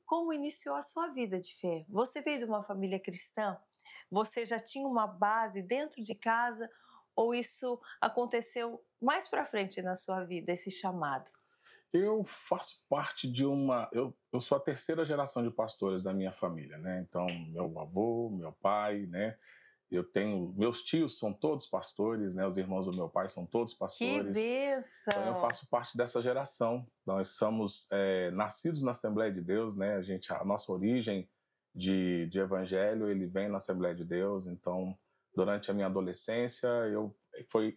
como iniciou a sua vida de fé? Você veio de uma família cristã? Você já tinha uma base dentro de casa ou isso aconteceu mais para frente na sua vida, esse chamado? Eu faço parte de uma. Eu sou a terceira geração de pastores da minha família, né? Então, meu avô, meu pai, né? Eu tenho. Meus tios são todos pastores, né? Os irmãos do meu pai são todos Que pastores. Então, eu bênção! faço parte dessa geração. Nós somos nascidos na Assembleia de Deus, né? A nossa origem de evangelho, ele vem na Assembleia de Deus. Então, durante a minha adolescência,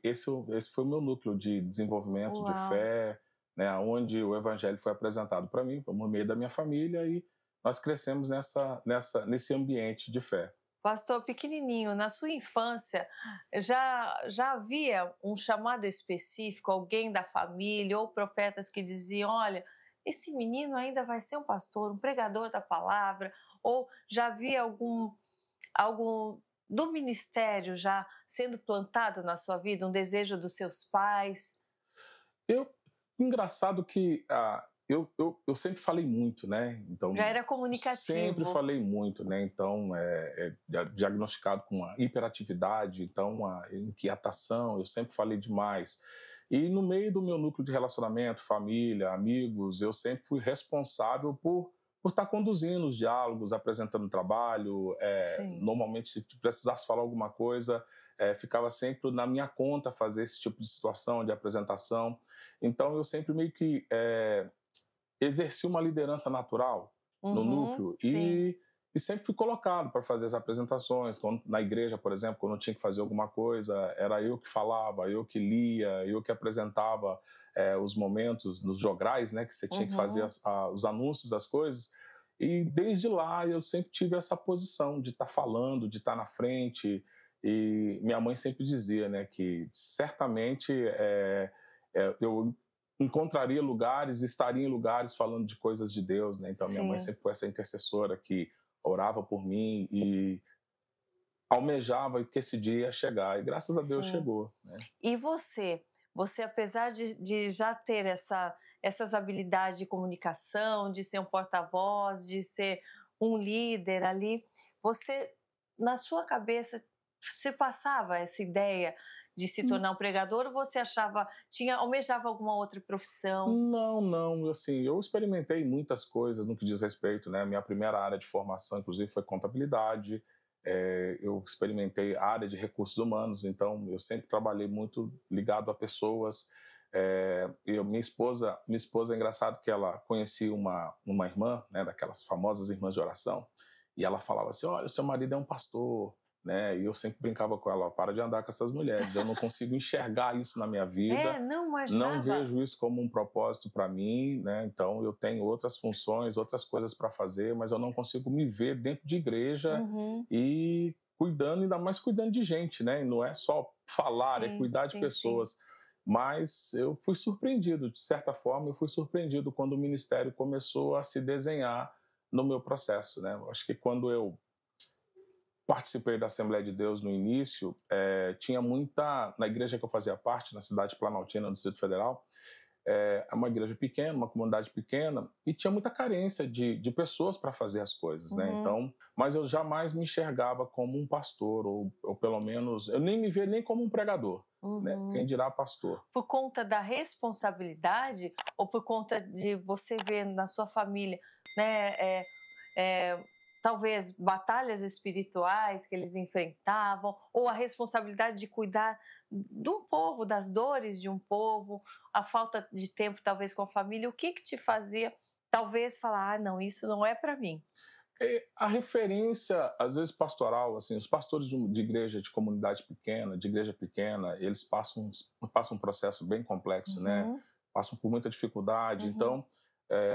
esse foi o meu núcleo de desenvolvimento de Uau! fé, né, onde o evangelho foi apresentado para mim, por meio da minha família, e nós crescemos nesse ambiente de fé. Pastor, pequenininho, na sua infância, já havia um chamado específico, alguém da família ou profetas que diziam: olha, esse menino ainda vai ser um pastor, um pregador da palavra, ou já havia algum do ministério já sendo plantado na sua vida, um desejo dos seus pais? Eu, engraçado que eu sempre falei muito, né? Já Então, era sempre comunicativo. falei muito, né? Então, diagnosticado com uma hiperatividade, então uma inquietação, eu sempre falei demais. E no meio do meu núcleo de relacionamento, família, amigos, eu sempre fui responsável por estar conduzindo os diálogos, apresentando o trabalho. Sim. Normalmente, se precisasse falar alguma coisa, ficava sempre na minha conta fazer esse tipo de situação, de apresentação. Então, eu sempre meio que exerci uma liderança natural no Uhum, núcleo sim. e sempre fui colocado para fazer as apresentações. Na igreja, por exemplo, quando eu tinha que fazer alguma coisa, era eu que falava, eu que lia, eu que apresentava os momentos nos jograis, né, que você tinha que fazer Uhum. os anúncios das coisas. E desde lá eu sempre tive essa posição de estar falando, de estar na frente. E minha mãe sempre dizia, né, que certamente eu encontraria lugares, estaria em lugares falando de coisas de Deus, né? Então minha mãe Sim. sempre foi essa intercessora que orava por mim e almejava que esse dia ia chegar. E graças a Deus Sim. chegou, né? E você? Você, apesar de já ter essas habilidades de comunicação, de ser um porta-voz, de ser um líder ali, você, na sua cabeça, você passava essa ideia de se tornar um pregador ou você almejava alguma outra profissão? Não, não, assim, eu experimentei muitas coisas no que diz respeito, né? Minha primeira área de formação, inclusive, foi contabilidade. Eu experimentei a área de recursos humanos, então eu sempre trabalhei muito ligado a pessoas. Minha esposa é engraçado que ela conhecia uma irmã, né, daquelas famosas irmãs de oração, e ela falava assim: olha, seu marido é um pastor, né? E eu sempre brincava com ela: para de andar com essas mulheres, eu não consigo enxergar isso na minha É, vida, não não imaginava? vejo isso como um propósito para mim, né? Então eu tenho outras funções, outras coisas para fazer, mas eu não consigo me ver dentro de igreja Uhum. e cuidando, ainda mais cuidando de gente, né? E não é só falar, é Sim, cuidar de sim, sim. pessoas. Mas eu fui surpreendido, de certa forma, eu fui surpreendido quando o ministério começou a se desenhar no meu processo, né? Eu acho que quando eu participei da Assembleia de Deus no início, tinha muita, na igreja que eu fazia parte, na cidade de Planaltina, no Distrito Federal, é uma igreja pequena, uma comunidade pequena, e tinha muita carência de pessoas para fazer as coisas, né? Uhum, Então, mas eu jamais me enxergava como um pastor, ou pelo menos, eu nem me via nem como um pregador, né? Quem uhum. dirá pastor. Por conta da responsabilidade ou por conta de você ver na sua família, né, eh, talvez batalhas espirituais que eles enfrentavam, ou a responsabilidade de cuidar de um povo, das dores de um povo, a falta de tempo talvez com a família, o que que te fazia talvez falar: "Ah não, isso não é para mim"? A referência, às vezes, pastoral, assim, os pastores de igreja de comunidade pequena, de igreja pequena, eles passam um processo bem complexo, né? Uhum, Passam por muita dificuldade. uhum, Então,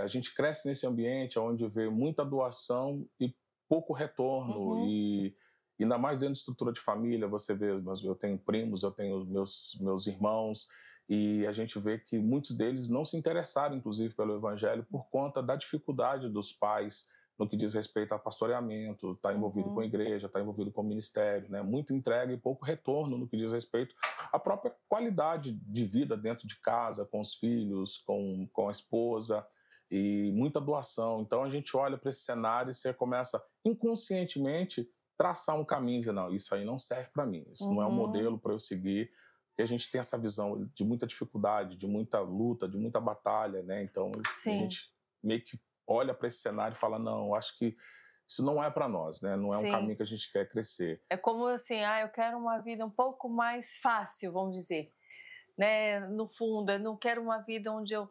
a gente cresce nesse ambiente onde vê muita doação e pouco retorno. uhum, E ainda mais dentro de estrutura de família, você vê, eu tenho primos, eu tenho meus irmãos, e a gente vê que muitos deles não se interessaram, inclusive, pelo evangelho por conta da dificuldade dos pais no que diz respeito a pastoreamento, está envolvido com a uhum. igreja, está envolvido com o ministério, né? Muito entrega e pouco retorno no que diz respeito à própria qualidade de vida dentro de casa, com os filhos, com a esposa. e muita doação. Então a gente olha para esse cenário e você começa inconscientemente traçar um caminho, dizer, não, isso aí não serve para mim, isso não é um modelo para eu seguir. E a gente tem essa visão de muita dificuldade, de muita luta, de muita batalha, né? Então a gente meio que olha para esse cenário e fala, não, acho que isso não é para nós, né? Não é um caminho que a gente quer crescer. É como assim, eu quero uma vida um pouco mais fácil, vamos dizer, né? No fundo, eu não quero uma vida onde eu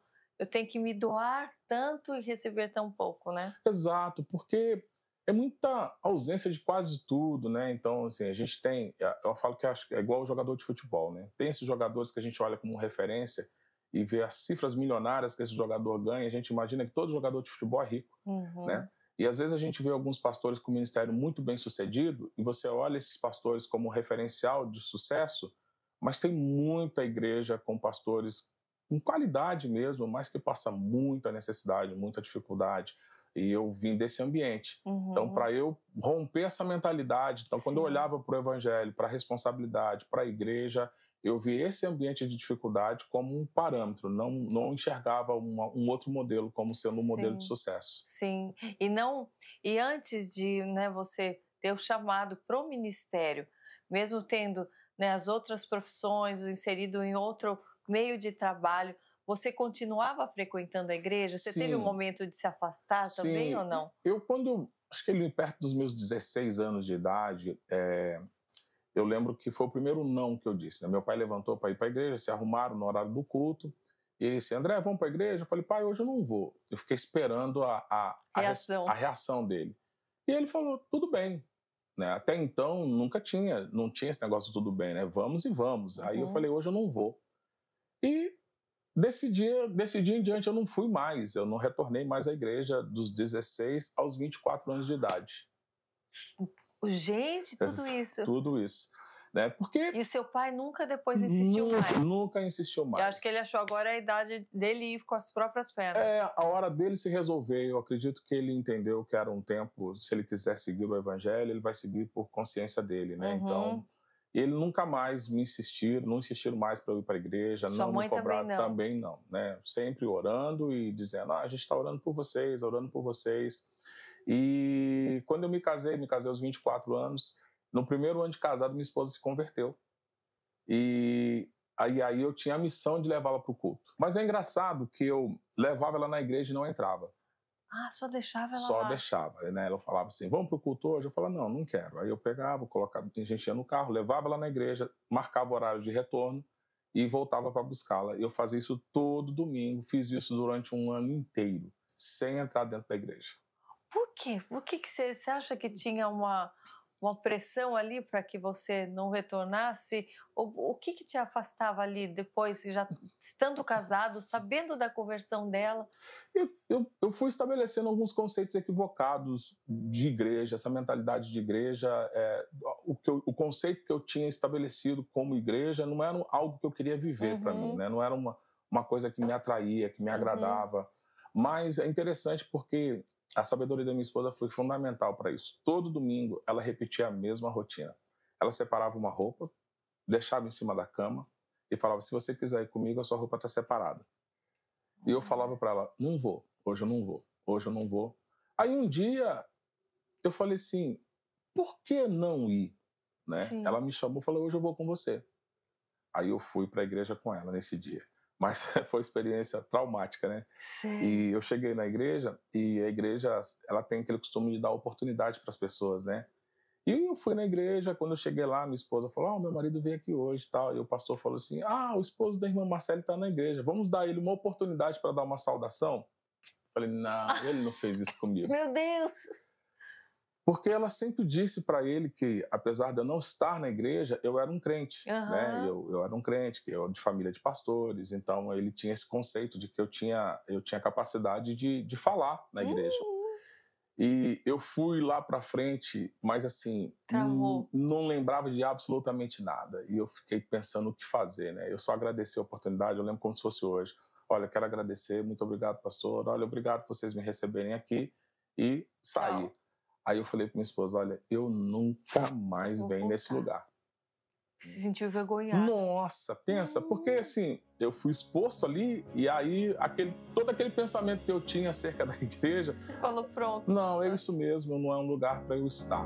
tenho que me doar tanto e receber tão pouco, né? Exato, porque é muita ausência de quase tudo, né? Então, assim, a gente tem, eu falo que acho que é igual o jogador de futebol, né? Tem esses jogadores que a gente olha como referência e vê as cifras milionárias que esse jogador ganha, a gente imagina que todo jogador de futebol é rico, né? E às vezes a gente vê alguns pastores com o ministério muito bem sucedido e você olha esses pastores como referencial de sucesso, mas tem muita igreja com pastores com qualidade mesmo, mas que passa muita necessidade, muita dificuldade. E eu vim desse ambiente. Então, para eu romper essa mentalidade, então quando eu olhava para o evangelho, para a responsabilidade, para a igreja, eu vi esse ambiente de dificuldade como um parâmetro, não enxergava um outro modelo como sendo um modelo de sucesso. Sim, e antes de, né, você ter o chamado para o ministério, mesmo tendo, né, as outras profissões, inserido em outro meio de trabalho, você continuava frequentando a igreja? Você teve um momento de se afastar também ou não? Acho que perto dos meus 16 anos de idade, eu lembro que foi o primeiro não que eu disse, né? Meu pai levantou para ir para a igreja, se arrumaram no horário do culto, e ele disse, André, vamos para a igreja? Eu falei, pai, hoje eu não vou. Eu fiquei esperando a reação dele. E ele falou, tudo bem. Né? Até então, não tinha esse negócio de tudo bem, né? Vamos e vamos. Aí eu falei, hoje eu não vou. E desse dia em diante eu não fui mais, eu não retornei mais à igreja dos 16 aos 24 anos de idade. Gente, tudo isso. Tudo isso. Né? Porque e o seu pai nunca depois insistiu mais? Nunca insistiu mais. Eu acho que ele achou agora a idade dele ir com as próprias pernas. A hora dele se resolver. Eu acredito que ele entendeu que era um tempo, se ele quiser seguir o evangelho, ele vai seguir por consciência dele, né? Então, ele nunca mais não insistiram mais para eu ir para a igreja, Sua não mãe me cobraram, também não, né? Sempre orando e dizendo, a gente está orando por vocês. E quando eu me casei aos 24 anos, no primeiro ano de casado, minha esposa se converteu. E aí eu tinha a missão de levá-la para o culto. Mas é engraçado que eu levava ela na igreja e não entrava. Só deixava ela Só lá? Deixava, né? Ela falava assim, vamos para o culto hoje? Eu falava, não quero. Aí eu pegava, colocava, a gente ia no carro, levava ela na igreja, marcava o horário de retorno e voltava para buscá-la. Eu fazia isso todo domingo, fiz isso durante um ano inteiro, sem entrar dentro da igreja. Por quê? Por que você acha que tinha uma pressão ali para que você não retornasse? O que te afastava ali depois, já estando casado, sabendo da conversão dela? Eu fui estabelecendo alguns conceitos equivocados de igreja, essa mentalidade de igreja. O conceito que eu tinha estabelecido como igreja não era algo que eu queria viver para mim, né? Não era uma coisa que me atraía, que me agradava. Mas é interessante porque a sabedoria da minha esposa foi fundamental para isso. Todo domingo ela repetia a mesma rotina. Ela separava uma roupa, deixava em cima da cama e falava, se você quiser ir comigo, a sua roupa está separada. E eu falava para ela, não vou, hoje eu não vou. Aí um dia eu falei assim, por que não ir? Né? Ela me chamou e falou, hoje eu vou com você. Aí eu fui para a igreja com ela nesse dia. Mas foi uma experiência traumática, né? Sim. E eu cheguei na igreja e a igreja ela tem aquele costume de dar oportunidade para as pessoas, né? E eu fui na igreja, quando eu cheguei lá, minha esposa falou, meu marido veio aqui hoje e tal. E o pastor falou assim, o esposo da irmã Marcele está na igreja, vamos dar ele uma oportunidade para dar uma saudação? Eu falei, não, ele não fez isso comigo. Meu Deus! Porque ela sempre disse para ele que, apesar de eu não estar na igreja, eu era um crente, né? Eu era um crente, que eu de família de pastores, então ele tinha esse conceito de que eu tinha capacidade de falar na igreja. E eu fui lá para frente, mas assim, não lembrava de absolutamente nada. E eu fiquei pensando o que fazer, né? Eu só agradeci a oportunidade, eu lembro como se fosse hoje. Olha, quero agradecer, muito obrigado, pastor. Olha, obrigado por vocês me receberem aqui. E saí. Aí eu falei para minha esposa, olha, eu nunca mais venho nesse lugar. Se sentiu envergonhado. Nossa, pensa, porque assim, eu fui exposto ali e aí todo aquele pensamento que eu tinha acerca da igreja... Você falou, pronto. Não, é isso mesmo, não é um lugar para eu estar.